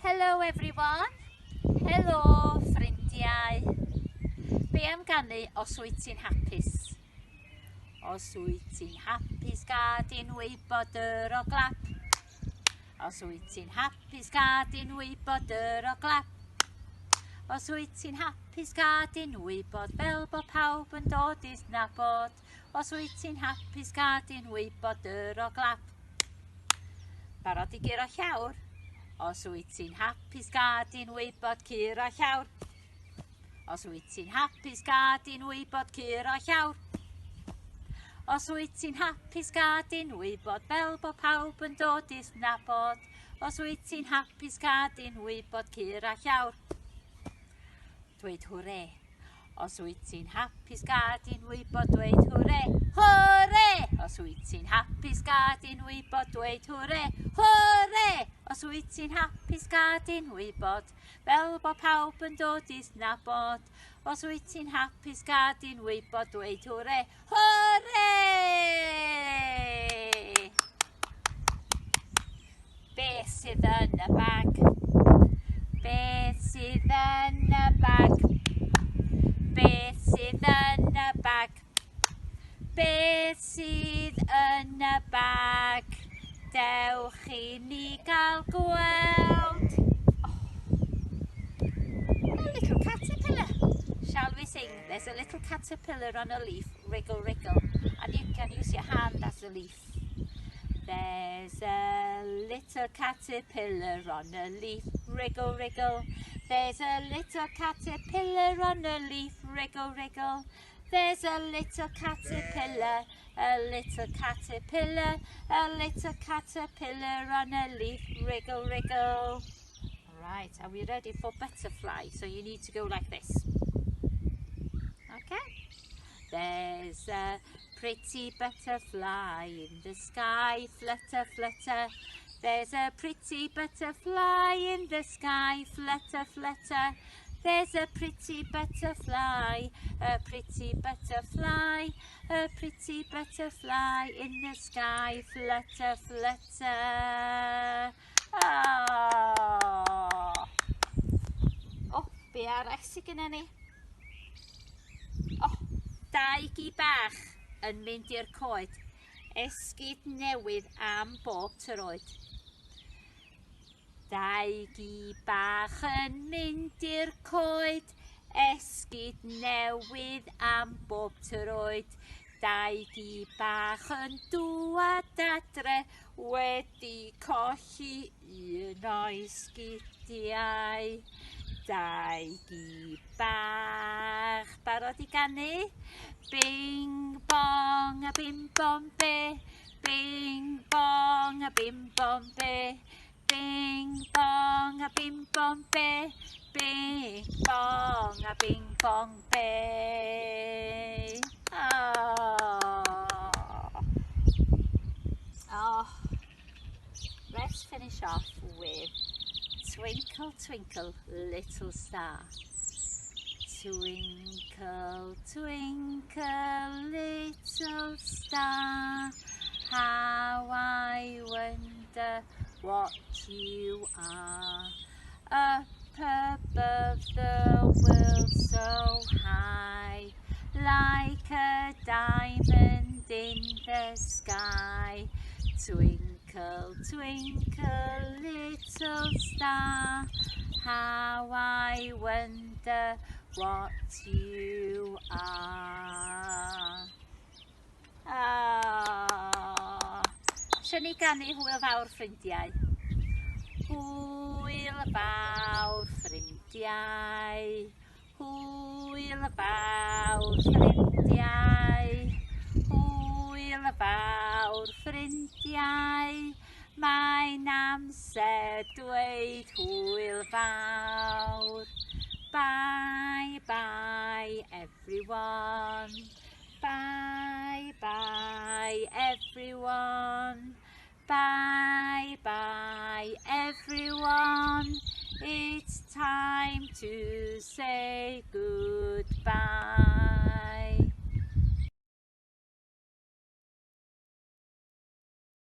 Hello everyone. Helo ffrindiau. Be am ganu os wyt ti'n hapus? Os wyt ti'n hapus gad i'n wybod yr o glap. Os wyt ti'n hapus gad i'n wybod yr o glap. Os wyt ti'n hapus gad i'n wybod fel bod pawb yn dod i'ch nabod. Os wyt ti'n hapus gad i'n wybod yr o glap. Barod i guro llawr? Os wyt ti'n hapus gad i'n wybod curo llawr. Os wyt ti'n hapus gad i'n wybod curo llawr. Os wyt ti'n hapus gad i'n wybod fel bod pawb yn dod i'ch nabod. Os wyt ti'n hapus gad i'n wybod curo llawr. Dweud hwre. Os wyt ti'n hapus gad i'n wybod dweud hwre. Hwre! Os wyt ti'n hapus gad i'n wybod dweud hwre. Hwre! Os wyt ti'n hapus gad i'n wybod fel bod pawb yn dod i'ch nabod. Os wyt ti'n hapus gad i'n wybod dweud hwre. Hwre! Beth sydd yn y bag? Beth sydd yn y bag? Beth sydd yn y bag? Beth sydd yn y bag? Dewch i ni gael gweld. A little caterpillar. Shall we sing? There's a little caterpillar on a leaf. Wriggle, wriggle. And you can use your hand as a leaf. There's a little caterpillar on a leaf. Wriggle, wriggle. There's a little caterpillar on a leaf. Wriggle, wriggle. There's a little caterpillar, a little caterpillar, a little caterpillar on a leaf. Wriggle, wriggle. Alright, are we ready for butterfly? So you need to go like this. Okay? There's a pretty butterfly in the sky. Flutter, flutter. There's a pretty butterfly in the sky. Flutter, flutter. There's a pretty butterfly, a pretty butterfly, a pretty butterfly in the sky. Flutter, flutter. Oh, be arall sy gynna ni? Oh, dau gi bach yn mynd i'r coed. Esgid newydd am bob troed. Dau gi bach yn mynd i'r coed, esgid newydd am bob troed. Dau gi bach yn dŵad adre, wedi colli un o'i sgidiau. Dau gi bach, barod i ganu? Bing bong a bim bom be, bing bong a bim bom be. Bing bong a bing bong be, bing bong a bing bong be. Oh, let's finish off with Twinkle, twinkle, little star. Twinkle, twinkle, little star, how I wonder what you are. Up above the world so high, like a diamond in the sky. Twinkle, twinkle, little star, how I wonder what you are. Sio ni ganu hwyl fawr ffrindiau? Hwyl fawr ffrindiau, hwyl fawr ffrindiau, hwyl fawr ffrindiau. Mae'n amser dweud hwyl fawr. Bye bye everyone. Bye bye everyone. Bye bye everyone. It's time to say goodbye.